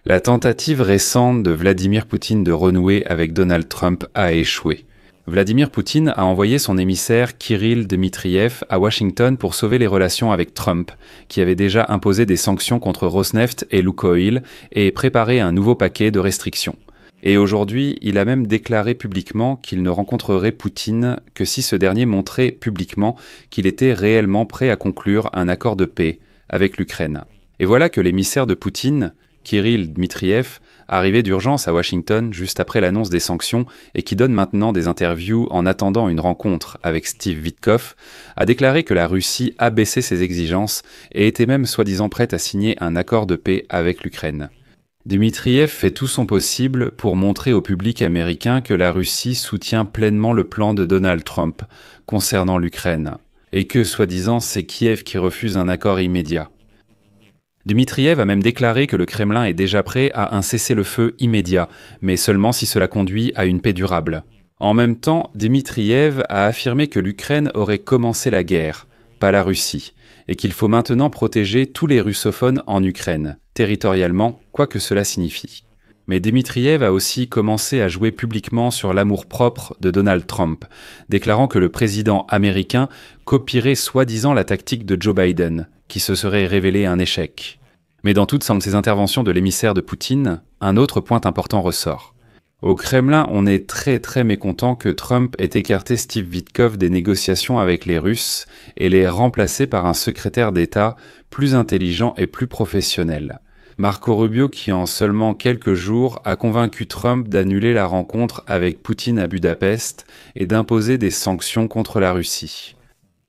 La tentative récente de Vladimir Poutine de renouer avec Donald Trump a échoué. Vladimir Poutine a envoyé son émissaire Kirill Dmitriev à Washington pour sauver les relations avec Trump, qui avait déjà imposé des sanctions contre Rosneft et Lukoil et préparé un nouveau paquet de restrictions. Et aujourd'hui, il a même déclaré publiquement qu'il ne rencontrerait Poutine que si ce dernier montrait publiquement qu'il était réellement prêt à conclure un accord de paix avec l'Ukraine. Et voilà que l'émissaire de Poutine, Kirill Dmitriev, arrivé d'urgence à Washington juste après l'annonce des sanctions et qui donne maintenant des interviews en attendant une rencontre avec Steve Witkoff, a déclaré que la Russie abaissait ses exigences et était même soi-disant prête à signer un accord de paix avec l'Ukraine. Dmitriev fait tout son possible pour montrer au public américain que la Russie soutient pleinement le plan de Donald Trump concernant l'Ukraine, et que, soi-disant, c'est Kiev qui refuse un accord immédiat. Dmitriev a même déclaré que le Kremlin est déjà prêt à un cessez-le-feu immédiat, mais seulement si cela conduit à une paix durable. En même temps, Dmitriev a affirmé que l'Ukraine aurait commencé la guerre, pas la Russie, et qu'il faut maintenant protéger tous les russophones en Ukraine, territorialement, quoi que cela signifie. Mais Dmitriev a aussi commencé à jouer publiquement sur l'amour-propre de Donald Trump, déclarant que le président américain copierait soi-disant la tactique de Joe Biden, qui se serait révélé un échec. Mais dans toutes ces interventions de l'émissaire de Poutine, un autre point important ressort. Au Kremlin, on est très mécontent que Trump ait écarté Steve Witkoff des négociations avec les Russes et l'ait remplacé par un secrétaire d'État plus intelligent et plus professionnel. Marco Rubio qui en seulement quelques jours a convaincu Trump d'annuler la rencontre avec Poutine à Budapest et d'imposer des sanctions contre la Russie.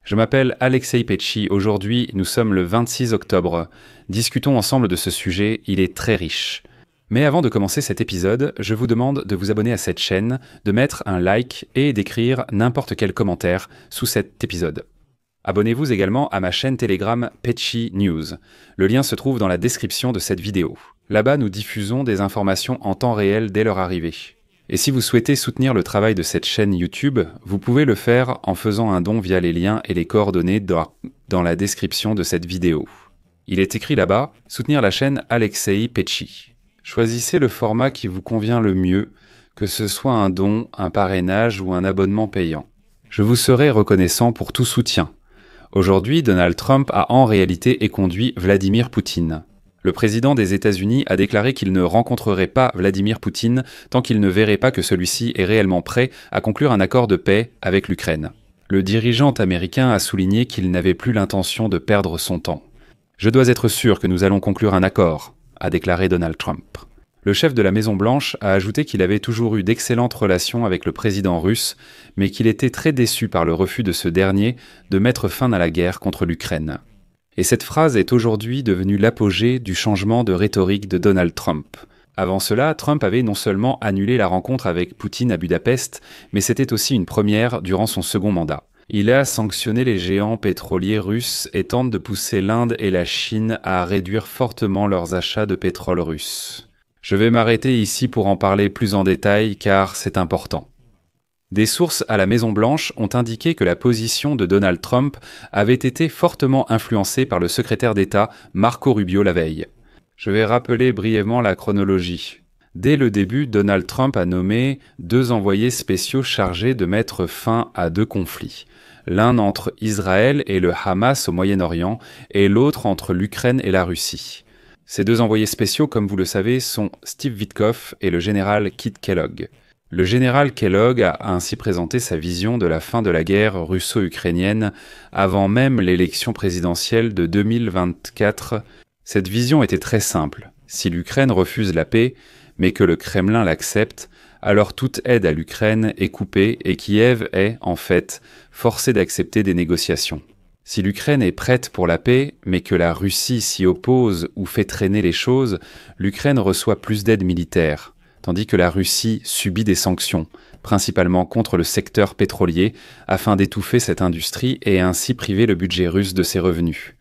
Je m'appelle Alexei Petchy, aujourd'hui nous sommes le 26 octobre. Discutons ensemble de ce sujet, il est très riche. Mais avant de commencer cet épisode, je vous demande de vous abonner à cette chaîne, de mettre un like et d'écrire n'importe quel commentaire sous cet épisode. Abonnez-vous également à ma chaîne Telegram Petchy News. Le lien se trouve dans la description de cette vidéo. Là-bas, nous diffusons des informations en temps réel dès leur arrivée. Et si vous souhaitez soutenir le travail de cette chaîne YouTube, vous pouvez le faire en faisant un don via les liens et les coordonnées dans la description de cette vidéo. Il est écrit là-bas « Soutenir la chaîne Alexei Petchy ». Choisissez le format qui vous convient le mieux, que ce soit un don, un parrainage ou un abonnement payant. Je vous serai reconnaissant pour tout soutien. Aujourd'hui, Donald Trump a en réalité éconduit Vladimir Poutine. Le président des États-Unis a déclaré qu'il ne rencontrerait pas Vladimir Poutine tant qu'il ne verrait pas que celui-ci est réellement prêt à conclure un accord de paix avec l'Ukraine. Le dirigeant américain a souligné qu'il n'avait plus l'intention de perdre son temps. « Je dois être sûr que nous allons conclure un accord », a déclaré Donald Trump. Le chef de la Maison-Blanche a ajouté qu'il avait toujours eu d'excellentes relations avec le président russe, mais qu'il était très déçu par le refus de ce dernier de mettre fin à la guerre contre l'Ukraine. Et cette phrase est aujourd'hui devenue l'apogée du changement de rhétorique de Donald Trump. Avant cela, Trump avait non seulement annulé la rencontre avec Poutine à Budapest, mais c'était aussi une première durant son second mandat. Il a sanctionné les géants pétroliers russes et tente de pousser l'Inde et la Chine à réduire fortement leurs achats de pétrole russe. Je vais m'arrêter ici pour en parler plus en détail car c'est important. Des sources à la Maison-Blanche ont indiqué que la position de Donald Trump avait été fortement influencée par le secrétaire d'État Marco Rubio la veille. Je vais rappeler brièvement la chronologie. Dès le début, Donald Trump a nommé 2 envoyés spéciaux chargés de mettre fin à 2 conflits. L'un entre Israël et le Hamas au Moyen-Orient et l'autre entre l'Ukraine et la Russie. Ces 2 envoyés spéciaux, comme vous le savez, sont Steve Witkoff et le général Kit Kellogg. Le général Kellogg a ainsi présenté sa vision de la fin de la guerre russo-ukrainienne avant même l'élection présidentielle de 2024. Cette vision était très simple. Si l'Ukraine refuse la paix, mais que le Kremlin l'accepte, alors toute aide à l'Ukraine est coupée et Kiev est, en fait, forcé d'accepter des négociations. Si l'Ukraine est prête pour la paix, mais que la Russie s'y oppose ou fait traîner les choses, l'Ukraine reçoit plus d'aide militaire, tandis que la Russie subit des sanctions, principalement contre le secteur pétrolier, afin d'étouffer cette industrie et ainsi priver le budget russe de ses revenus.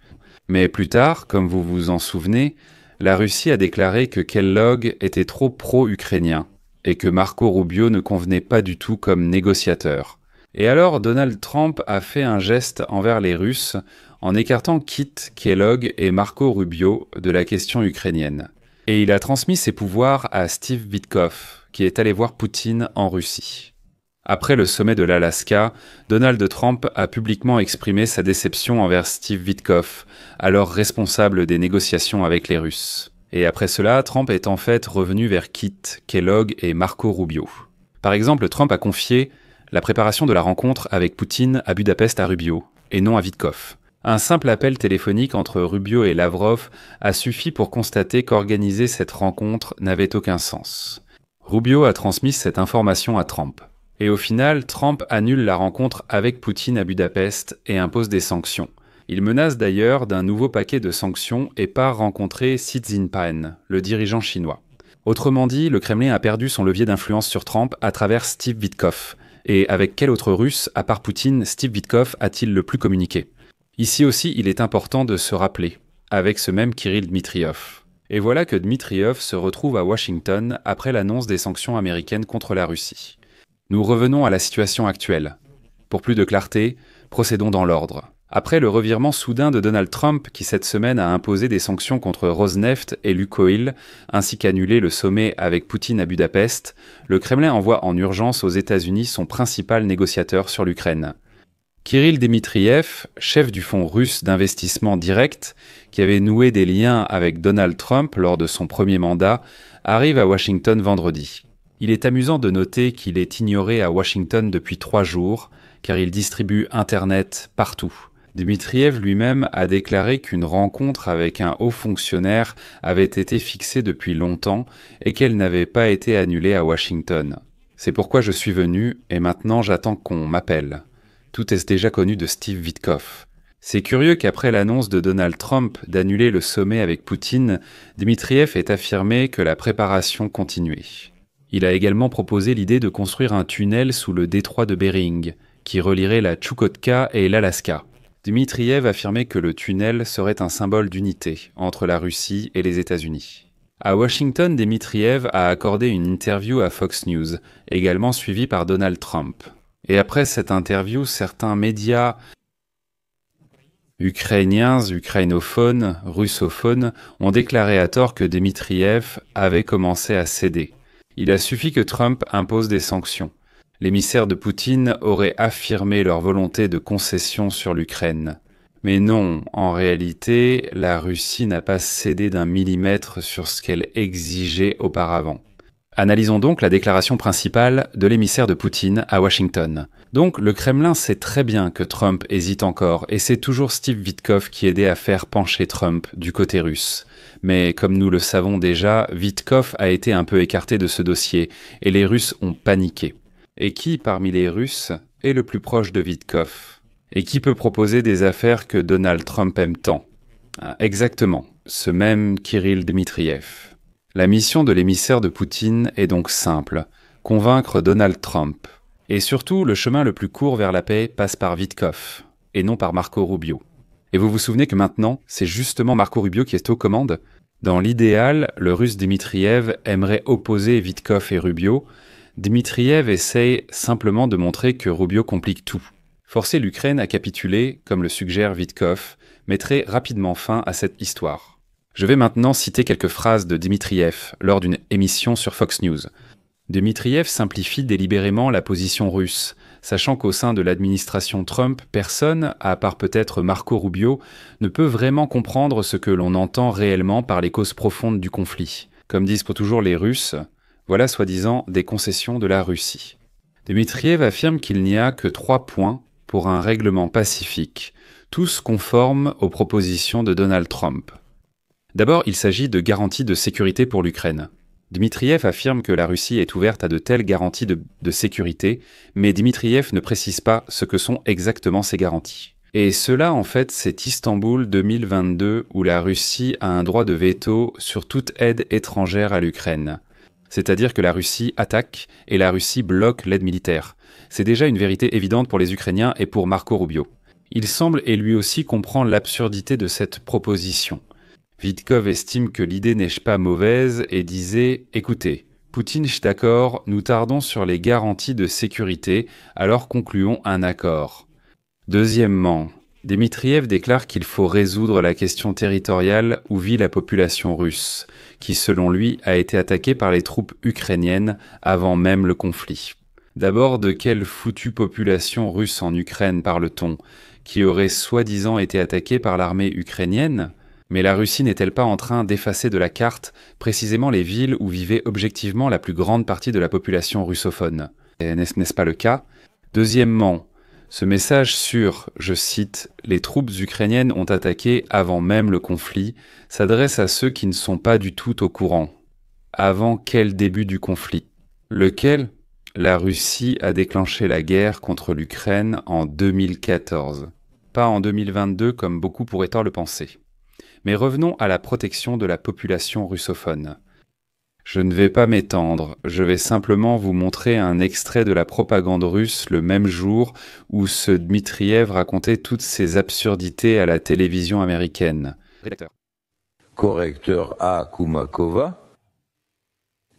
Mais plus tard, comme vous vous en souvenez, la Russie a déclaré que Kellogg était trop pro-ukrainien et que Marco Rubio ne convenait pas du tout comme négociateur. Et alors Donald Trump a fait un geste envers les Russes en écartant Kit Kellogg et Marco Rubio de la question ukrainienne. Et il a transmis ses pouvoirs à Steve Witkoff, qui est allé voir Poutine en Russie. Après le sommet de l'Alaska, Donald Trump a publiquement exprimé sa déception envers Steve Witkoff, alors responsable des négociations avec les Russes. Et après cela, Trump est en fait revenu vers Kit, Kellogg et Marco Rubio. Par exemple, Trump a confié la préparation de la rencontre avec Poutine à Budapest à Rubio, et non à Witkoff. Un simple appel téléphonique entre Rubio et Lavrov a suffi pour constater qu'organiser cette rencontre n'avait aucun sens. Rubio a transmis cette information à Trump. Et au final, Trump annule la rencontre avec Poutine à Budapest et impose des sanctions. Il menace d'ailleurs d'un nouveau paquet de sanctions et part rencontrer Xi Jinping, le dirigeant chinois. Autrement dit, le Kremlin a perdu son levier d'influence sur Trump à travers Steve Witkoff. Et avec quel autre Russe, à part Poutine, Steve Witkoff a-t-il le plus communiqué ? Ici aussi, il est important de se rappeler, avec ce même Kirill Dmitriyev. Et voilà que Dmitriyev se retrouve à Washington après l'annonce des sanctions américaines contre la Russie. Nous revenons à la situation actuelle. Pour plus de clarté, procédons dans l'ordre. Après le revirement soudain de Donald Trump, qui cette semaine a imposé des sanctions contre Rosneft et Lukoil, ainsi qu'annulé le sommet avec Poutine à Budapest, le Kremlin envoie en urgence aux États-Unis son principal négociateur sur l'Ukraine. Kirill Dmitriyev, chef du fonds russe d'investissement direct, qui avait noué des liens avec Donald Trump lors de son premier mandat, arrive à Washington vendredi. Il est amusant de noter qu'il est ignoré à Washington depuis 3 jours, car il distribue Internet partout. Dmitriyev lui-même a déclaré qu'une rencontre avec un haut fonctionnaire avait été fixée depuis longtemps et qu'elle n'avait pas été annulée à Washington. C'est pourquoi je suis venu et maintenant j'attends qu'on m'appelle. Tout est déjà connu de Steve Witkoff. C'est curieux qu'après l'annonce de Donald Trump d'annuler le sommet avec Poutine, Dmitriyev ait affirmé que la préparation continuait. Il a également proposé l'idée de construire un tunnel sous le détroit de Bering, qui relierait la Tchoukotka et l'Alaska. Dmitriyev affirmait que le tunnel serait un symbole d'unité entre la Russie et les États-Unis. À Washington, Dmitriyev a accordé une interview à Fox News, également suivie par Donald Trump. Et après cette interview, certains médias ukrainiens, ukrainophones, russophones ont déclaré à tort que Dmitriyev avait commencé à céder. Il a suffi que Trump impose des sanctions. L'émissaire de Poutine aurait affirmé leur volonté de concession sur l'Ukraine. Mais non, en réalité, la Russie n'a pas cédé d'un millimètre sur ce qu'elle exigeait auparavant. Analysons donc la déclaration principale de l'émissaire de Poutine à Washington. Donc, le Kremlin sait très bien que Trump hésite encore, et c'est toujours Steve Witkoff qui aidait à faire pencher Trump du côté russe. Mais comme nous le savons déjà, Witkoff a été un peu écarté de ce dossier, et les Russes ont paniqué. Et qui, parmi les Russes, est le plus proche de Witkoff ? Et qui peut proposer des affaires que Donald Trump aime tant ? Exactement, ce même Kirill Dmitriyev. La mission de l'émissaire de Poutine est donc simple, convaincre Donald Trump. Et surtout, le chemin le plus court vers la paix passe par Witkoff, et non par Marco Rubio. Et vous vous souvenez que maintenant, c'est justement Marco Rubio qui est aux commandes ? Dans l'idéal, le russe Dmitriyev aimerait opposer Witkoff et Rubio. Dmitriyev essaye simplement de montrer que Rubio complique tout. Forcer l'Ukraine à capituler, comme le suggère Witkoff, mettrait rapidement fin à cette histoire. Je vais maintenant citer quelques phrases de Dmitriyev lors d'une émission sur Fox News. Dmitriyev simplifie délibérément la position russe, sachant qu'au sein de l'administration Trump, personne, à part peut-être Marco Rubio, ne peut vraiment comprendre ce que l'on entend réellement par les causes profondes du conflit. Comme disent pour toujours les Russes, voilà soi-disant des concessions de la Russie. Dmitriyev affirme qu'il n'y a que 3 points pour un règlement pacifique, tous conformes aux propositions de Donald Trump. D'abord, il s'agit de garanties de sécurité pour l'Ukraine. Dmitriyev affirme que la Russie est ouverte à de telles garanties de sécurité, mais Dmitriyev ne précise pas ce que sont exactement ces garanties. Et cela, en fait, c'est Istanbul 2022 où la Russie a un droit de veto sur toute aide étrangère à l'Ukraine. C'est-à-dire que la Russie attaque et la Russie bloque l'aide militaire. C'est déjà une vérité évidente pour les Ukrainiens et pour Marco Rubio. Il semble et lui aussi comprend l'absurdité de cette proposition. Witkoff estime que l'idée n'est pas mauvaise et disait « Écoutez, Poutine, je suis d'accord, nous tardons sur les garanties de sécurité, alors concluons un accord. » Deuxièmement, Dmitriev déclare qu'il faut résoudre la question territoriale où vit la population russe, qui selon lui a été attaquée par les troupes ukrainiennes avant même le conflit. D'abord, de quelle foutue population russe en Ukraine parle-t-on, qui aurait soi-disant été attaquée par l'armée ukrainienne? Mais la Russie n'est-elle pas en train d'effacer de la carte précisément les villes où vivait objectivement la plus grande partie de la population russophone? N'est-ce pas le cas? Deuxièmement, ce message sur, je cite, « les troupes ukrainiennes ont attaqué avant même le conflit » s'adresse à ceux qui ne sont pas du tout au courant. Avant quel début du conflit? Lequel? La Russie a déclenché la guerre contre l'Ukraine en 2014. Pas en 2022 comme beaucoup pourraient tort le penser. Mais revenons à la protection de la population russophone. Je ne vais pas m'étendre, je vais simplement vous montrer un extrait de la propagande russe le même jour où ce Dmitriev racontait toutes ces absurdités à la télévision américaine. Rédacteur. Correcteur A. Koumakova.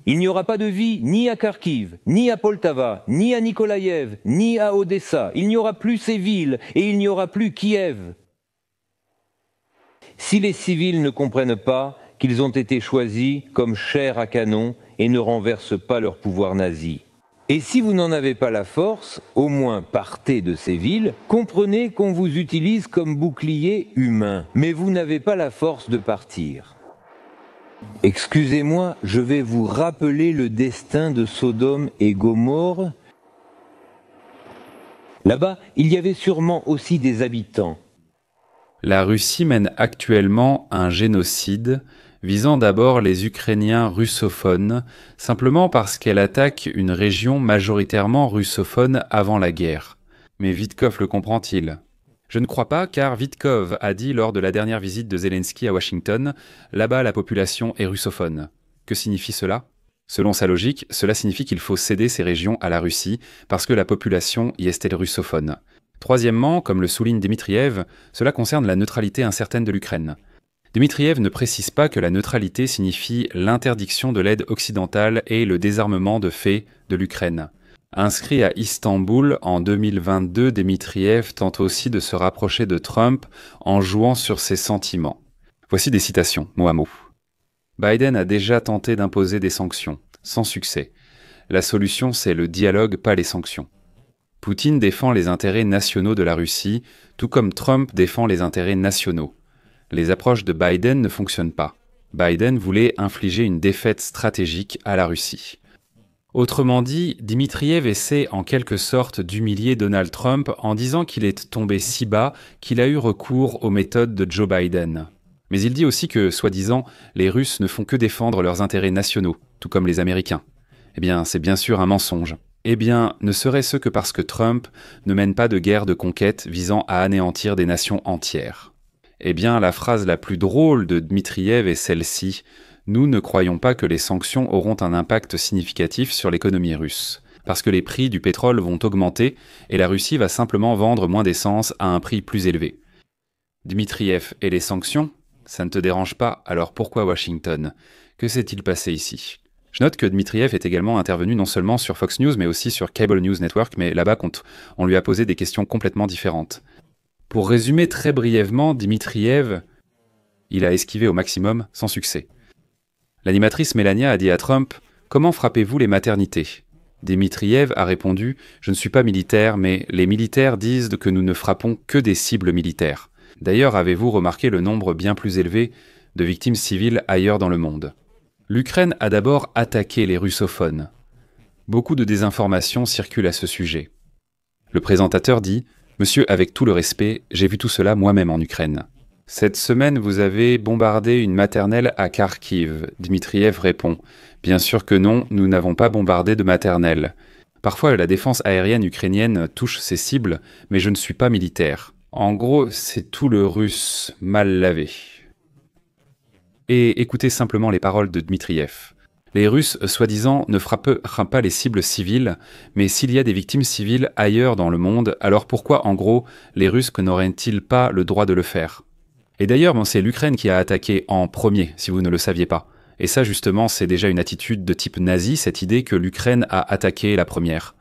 Il n'y aura pas de vie ni à Kharkiv, ni à Poltava, ni à Nikolaïev, ni à Odessa. Il n'y aura plus ces villes et il n'y aura plus Kiev. Si les civils ne comprennent pas qu'ils ont été choisis comme chair à canon et ne renversent pas leur pouvoir nazi. Et si vous n'en avez pas la force, au moins partez de ces villes, comprenez qu'on vous utilise comme bouclier humain, mais vous n'avez pas la force de partir. Excusez-moi, je vais vous rappeler le destin de Sodome et Gomorrhe. Là-bas, il y avait sûrement aussi des habitants. La Russie mène actuellement un génocide visant d'abord les Ukrainiens russophones, simplement parce qu'elle attaque une région majoritairement russophone avant la guerre. Mais Vitkov le comprend-il? Je ne crois pas, car Vitkov a dit lors de la dernière visite de Zelensky à Washington « Là-bas, la population est russophone ». Que signifie cela? Selon sa logique, cela signifie qu'il faut céder ces régions à la Russie, parce que la population y est-elle russophone. Troisièmement, comme le souligne Dmitriev, cela concerne la neutralité incertaine de l'Ukraine. Dmitriev ne précise pas que la neutralité signifie l'interdiction de l'aide occidentale et le désarmement de fait de l'Ukraine. Inscrit à Istanbul en 2022, Dmitriev tente aussi de se rapprocher de Trump en jouant sur ses sentiments. Voici des citations, mot à mot. Biden a déjà tenté d'imposer des sanctions, sans succès. La solution, c'est le dialogue, pas les sanctions. Poutine défend les intérêts nationaux de la Russie, tout comme Trump défend les intérêts nationaux. Les approches de Biden ne fonctionnent pas. Biden voulait infliger une défaite stratégique à la Russie. Autrement dit, Dmitriev essaie en quelque sorte d'humilier Donald Trump en disant qu'il est tombé si bas qu'il a eu recours aux méthodes de Joe Biden. Mais il dit aussi que, soi-disant, les Russes ne font que défendre leurs intérêts nationaux, tout comme les Américains. Eh bien, c'est bien sûr un mensonge. Eh bien, ne serait-ce que parce que Trump ne mène pas de guerre de conquête visant à anéantir des nations entières. Eh bien, la phrase la plus drôle de Dmitriev est celle-ci. Nous ne croyons pas que les sanctions auront un impact significatif sur l'économie russe, parce que les prix du pétrole vont augmenter et la Russie va simplement vendre moins d'essence à un prix plus élevé. Dmitriev, et les sanctions? Ça ne te dérange pas, alors pourquoi Washington? Que s'est-il passé ici? Je note que Dmitriev est également intervenu non seulement sur Fox News, mais aussi sur Cable News Network, mais là-bas, on lui a posé des questions complètement différentes. Pour résumer très brièvement, Dmitriev, il a esquivé au maximum, sans succès. L'animatrice Melania a dit à Trump « Comment frappez-vous les maternités ?» Dmitriev a répondu « Je ne suis pas militaire, mais les militaires disent que nous ne frappons que des cibles militaires. D'ailleurs, avez-vous remarqué le nombre bien plus élevé de victimes civiles ailleurs dans le monde ?» L'Ukraine a d'abord attaqué les russophones. Beaucoup de désinformations circulent à ce sujet. Le présentateur dit « Monsieur, avec tout le respect, j'ai vu tout cela moi-même en Ukraine. » Cette semaine, vous avez bombardé une maternelle à Kharkiv. Dmitriev répond « Bien sûr que non, nous n'avons pas bombardé de maternelle. Parfois, la défense aérienne ukrainienne touche ses cibles, mais je ne suis pas militaire. En gros, c'est tout le russe mal lavé. » Et écoutez simplement les paroles de Dmitriev. Les Russes, soi-disant, ne frappent pas les cibles civiles, mais s'il y a des victimes civiles ailleurs dans le monde, alors pourquoi, en gros, les Russes n'auraient-ils pas le droit de le faire? Et d'ailleurs, c'est l'Ukraine qui a attaqué en premier, si vous ne le saviez pas. Et ça, justement, c'est déjà une attitude de type nazi, cette idée que l'Ukraine a attaqué la première.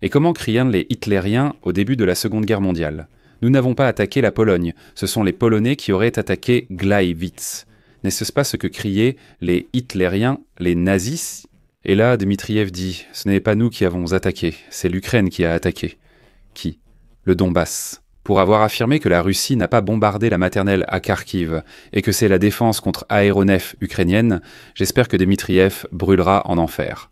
Et comment crient les hitlériens au début de la Seconde Guerre mondiale? Nous n'avons pas attaqué la Pologne, ce sont les Polonais qui auraient attaqué Gleiwitz. N'est-ce pas ce que criaient les hitlériens, les nazis? Et là, Dmitriev dit « Ce n'est pas nous qui avons attaqué, c'est l'Ukraine qui a attaqué. » Qui? Le Donbass. Pour avoir affirmé que la Russie n'a pas bombardé la maternelle à Kharkiv et que c'est la défense contre aéronefs ukrainienne, j'espère que Dmitriev brûlera en enfer.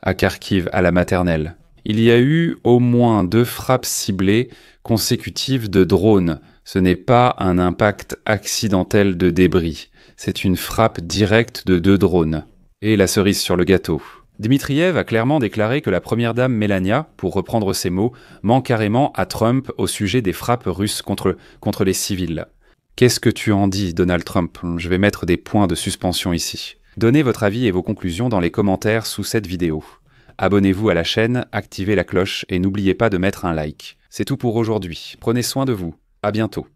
À Kharkiv, à la maternelle. Il y a eu au moins 2 frappes ciblées consécutives de drones. Ce n'est pas un impact accidentel de débris. C'est une frappe directe de 2 drones. Et la cerise sur le gâteau. Dmitriev a clairement déclaré que la première dame Melania, pour reprendre ses mots, ment carrément à Trump au sujet des frappes russes contre les civils. Qu'est-ce que tu en dis, Donald Trump? Je vais mettre des points de suspension ici. Donnez votre avis et vos conclusions dans les commentaires sous cette vidéo. Abonnez-vous à la chaîne, activez la cloche et n'oubliez pas de mettre un like. C'est tout pour aujourd'hui. Prenez soin de vous. À bientôt.